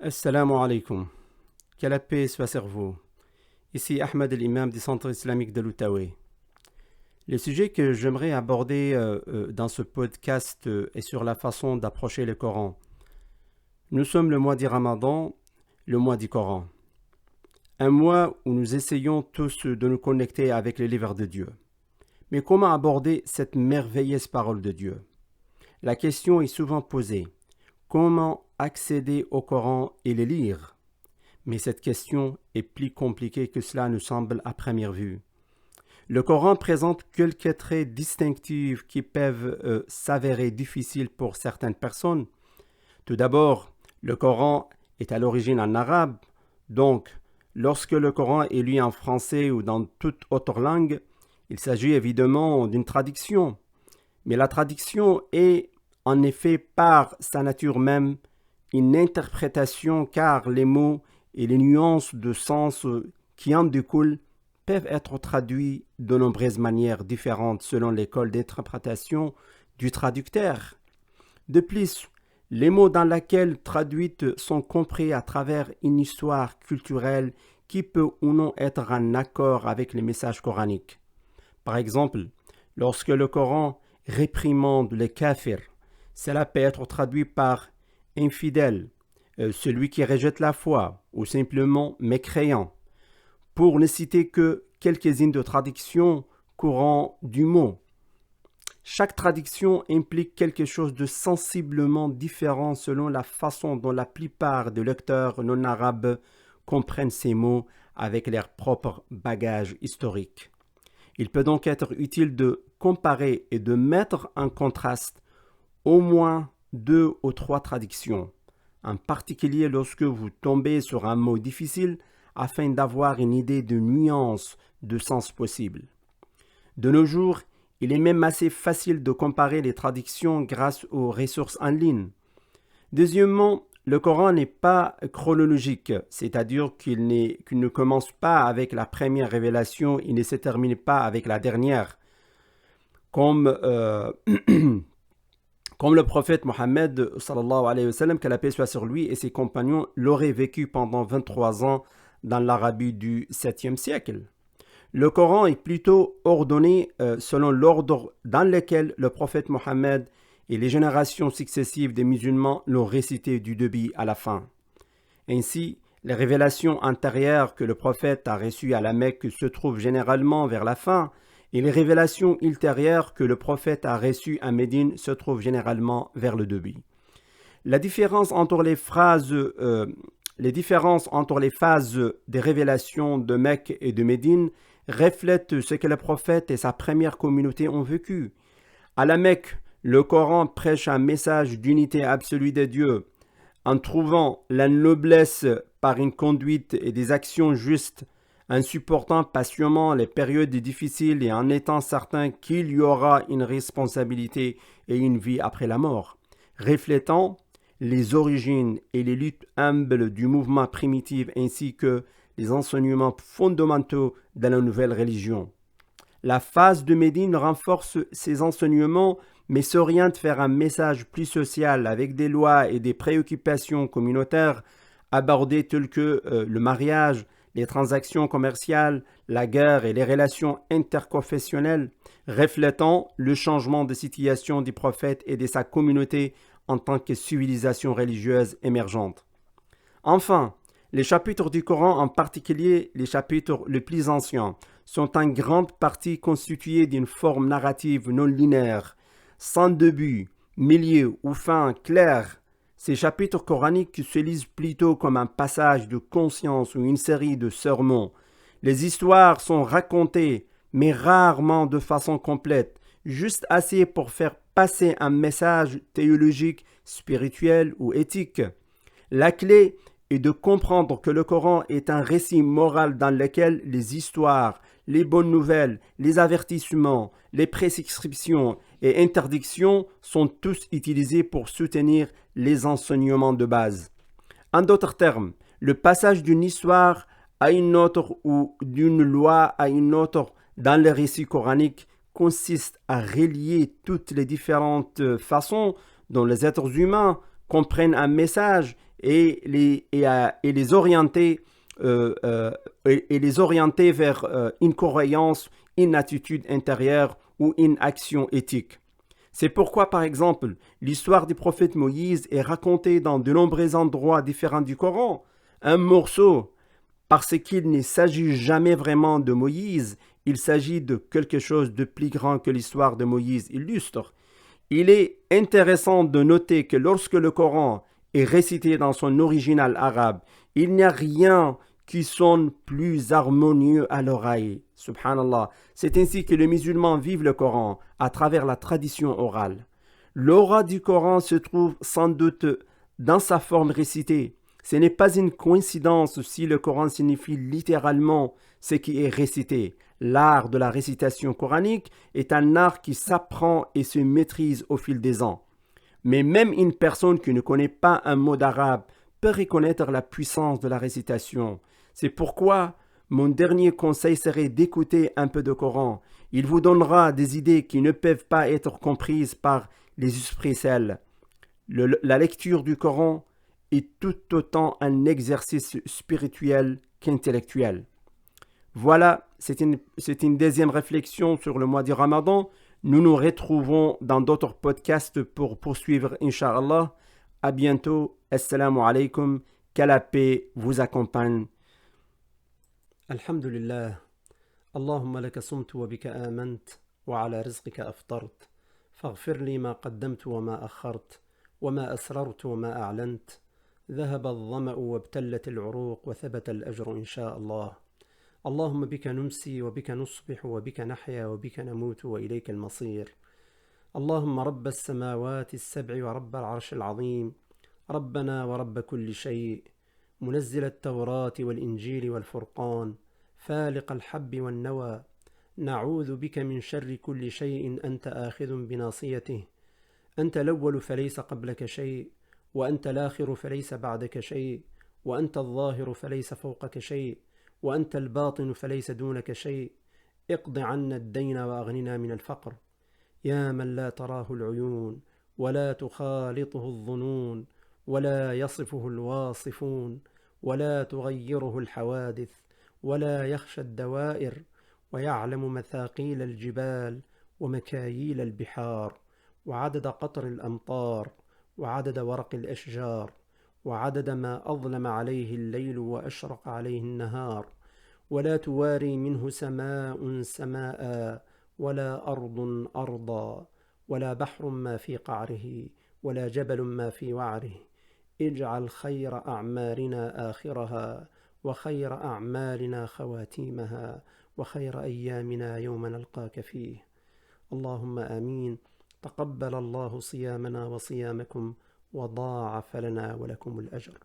Assalamu alaikum. Que la paix soit sur vous. Ici Ahmed l'imam du Centre islamique de l'Outaouais. Le sujet que j'aimerais aborder dans ce podcast est sur la façon d'approcher le Coran. Nous sommes le mois du Ramadan, le mois du Coran. Un mois où nous essayons tous de nous connecter avec les livres de Dieu. Mais comment aborder cette merveilleuse parole de Dieu? La question est souvent posée. Comment accéder au Coran et le lire? Mais cette question est plus compliquée que cela ne semble à première vue. Le Coran présente quelques traits distinctifs qui peuvent s'avérer difficiles pour certaines personnes. Tout d'abord, le Coran est à l'origine en arabe, donc lorsque le Coran est lu en français ou dans toute autre langue, il s'agit évidemment d'une traduction. Mais la traduction est en effet par sa nature même une interprétation car les mots et les nuances de sens qui en découlent peuvent être traduits de nombreuses manières différentes selon l'école d'interprétation du traducteur. De plus, les mots dans lesquels traduites sont compris à travers une histoire culturelle qui peut ou non être en accord avec les messages coraniques. Par exemple, lorsque le Coran réprimande les kafirs, cela peut être traduit par infidèle, celui qui rejette la foi, ou simplement mécréant, pour ne citer que quelques-unes de traductions courant du mot. Chaque traduction implique quelque chose de sensiblement différent selon la façon dont la plupart des lecteurs non arabes comprennent ces mots avec leur propre bagage historique. Il peut donc être utile de comparer et de mettre en contraste au moins 2 ou 3 traductions, en particulier lorsque vous tombez sur un mot difficile afin d'avoir une idée de nuance de sens possible. De nos jours, il est même assez facile de comparer les traductions grâce aux ressources en ligne. Deuxièmement, le Coran n'est pas chronologique, c'est-à-dire qu'il ne commence pas avec la première révélation et ne se termine pas avec la dernière. Comme le prophète Mohammed, sallallahu alayhi wa sallam, que la paix soit sur lui, et ses compagnons l'auraient vécu pendant 23 ans dans l'Arabie du 7e siècle. Le Coran est plutôt ordonné selon l'ordre dans lequel le prophète Mohammed et les générations successives des musulmans l'ont récité du début à la fin. Ainsi, les révélations antérieures que le prophète a reçues à la Mecque se trouvent généralement vers la fin, et les révélations ultérieures que le prophète a reçues à Médine se trouvent généralement vers le début. Les différences entre les phases des révélations de Mecque et de Médine reflètent ce que le prophète et sa première communauté ont vécu. À la Mecque, le Coran prêche un message d'unité absolue de Dieu. En trouvant la noblesse par une conduite et des actions justes, en supportant patiemment les périodes difficiles et en étant certain qu'il y aura une responsabilité et une vie après la mort, reflétant les origines et les luttes humbles du mouvement primitif ainsi que les enseignements fondamentaux de la nouvelle religion. La phase de Médine renforce ces enseignements mais s'oriente vers un message plus social avec des lois et des préoccupations communautaires abordées telles que le mariage, les transactions commerciales, la guerre et les relations interconfessionnelles, reflétant le changement de situation du prophète et de sa communauté en tant que civilisation religieuse émergente. Enfin, les chapitres du Coran, en particulier les chapitres les plus anciens, sont en grande partie constitués d'une forme narrative non linéaire, sans début, milieu ou fin clair. Ces chapitres coraniques se lisent plutôt comme un passage de conscience ou une série de sermons. Les histoires sont racontées, mais rarement de façon complète, juste assez pour faire passer un message théologique, spirituel ou éthique. La clé est de comprendre que le Coran est un récit moral dans lequel les histoires, les bonnes nouvelles, les avertissements, les prescriptions et interdictions sont tous utilisés pour soutenir les enseignements de base. En d'autres termes, le passage d'une histoire à une autre ou d'une loi à une autre dans le récit coranique consiste à relier toutes les différentes façons dont les êtres humains comprennent un message et les orienter vers une croyance, une attitude intérieure ou une action éthique. C'est pourquoi, par exemple, l'histoire du prophète Moïse est racontée dans de nombreux endroits différents du Coran. Un morceau, parce qu'il ne s'agit jamais vraiment de Moïse, il s'agit de quelque chose de plus grand que l'histoire de Moïse illustre. Il est intéressant de noter que lorsque le Coran est récité dans son original arabe, il n'y a rien qui sonne plus harmonieux à l'oreille. Subhanallah. C'est ainsi que les musulmans vivent le Coran à travers la tradition orale. L'aura du Coran se trouve sans doute dans sa forme récitée. Ce n'est pas une coïncidence si le Coran signifie littéralement ce qui est récité. L'art de la récitation coranique est un art qui s'apprend et se maîtrise au fil des ans. Mais même une personne qui ne connaît pas un mot d'arabe peut reconnaître la puissance de la récitation. C'est pourquoi mon dernier conseil serait d'écouter un peu de Coran. Il vous donnera des idées qui ne peuvent pas être comprises par les esprits seuls. La lecture du Coran est tout autant un exercice spirituel qu'intellectuel. Voilà, c'est une deuxième réflexion sur le mois du Ramadan. Nous nous retrouvons dans d'autres podcasts pour poursuivre, Inch'Allah. À bientôt. Assalamu alaikum. Que la paix vous accompagne. Alhamdulillah. Allahumma laka sumtu wa bika amant wa ala rizqika aftart. Faghfir li ma qaddamtu wa ma akhart wa ma asrartu wa ma a'lant. ذهب الظمأ وابتلت العروق وثبت الأجر إن شاء الله. اللهم بك نمسي وبك نصبح وبك نحيا وبك نموت وإليك المصير. اللهم رب السماوات السبع ورب العرش العظيم، ربنا ورب كل شيء، منزل التوراة والإنجيل والفرقان، فالق الحب والنوى، نعوذ بك من شر كل شيء أنت آخذ بناصيته. أنت الأول فليس قبلك شيء، وأنت الآخر فليس بعدك شيء، وأنت الظاهر فليس فوقك شيء، وأنت الباطن فليس دونك شيء. اقض عنا الدين وأغننا من الفقر. يا من لا تراه العيون ولا تخالطه الظنون ولا يصفه الواصفون ولا تغيره الحوادث ولا يخشى الدوائر ويعلم مثاقيل الجبال ومكاييل البحار وعدد قطر الأمطار وعدد ورق الأشجار وعدد ما أظلم عليه الليل وأشرق عليه النهار، ولا تواري منه سماء سماء ولا أرض أرضا ولا بحر ما في قعره ولا جبل ما في وعره. اجعل خير أعمالنا آخرها وخير أعمالنا خواتيمها وخير أيامنا يوم نلقاك فيه. اللهم آمين. تقبل الله صيامنا وصيامكم وضاعف لنا ولكم الأجر.